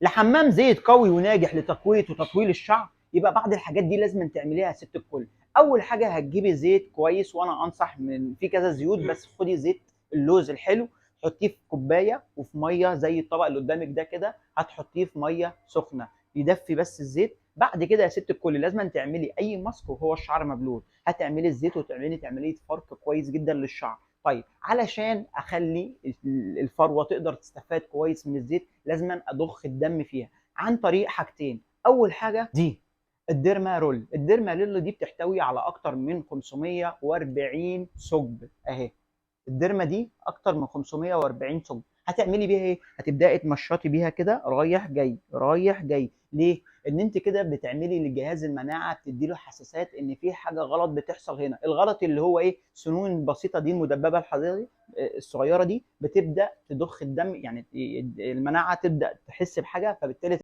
لحمام زيت قوي وناجح لتقويه وتطويل الشعر، يبقى بعض الحاجات دي لازم تعمليها يا ست الكل. اول حاجه هتجيبي زيت كويس، وانا انصح من في كذا زيوت، بس خدي زيت اللوز الحلو، حطيه في كوبايه وفي ميه زي الطبق اللي قدامك ده كده، هتحطيه في ميه سخنه يدفي بس الزيت. بعد كده يا ست الكل لازم تعملي اي ماسك وهو الشعر مبلول، هتعملي الزيت وتعملي فرق كويس جدا للشعر. طيب علشان اخلي الفروه تقدر تستفاد كويس من الزيت، لازم اضخ الدم فيها عن طريق حاجتين. اول حاجه دي الديرما رول. الديرما رول دي بتحتوي على اكتر من 540 ثقب اهي. الديرما دي اكتر من 540 ثقب. هتعملي بيها ايه؟ هتبداي تمشطي بيها كده رايح جاي رايح جاي. ليه؟ ان انت كده بتعملي لجهاز المناعه، بتدي له حساسات ان في حاجه غلط بتحصل هنا. الغلط اللي هو ايه؟ سنون البسيطه دي المدببه الحضيضه دي الصغيره دي بتبدا تضخ الدم، يعني المناعه تبدا تحس بحاجه، فبالتالي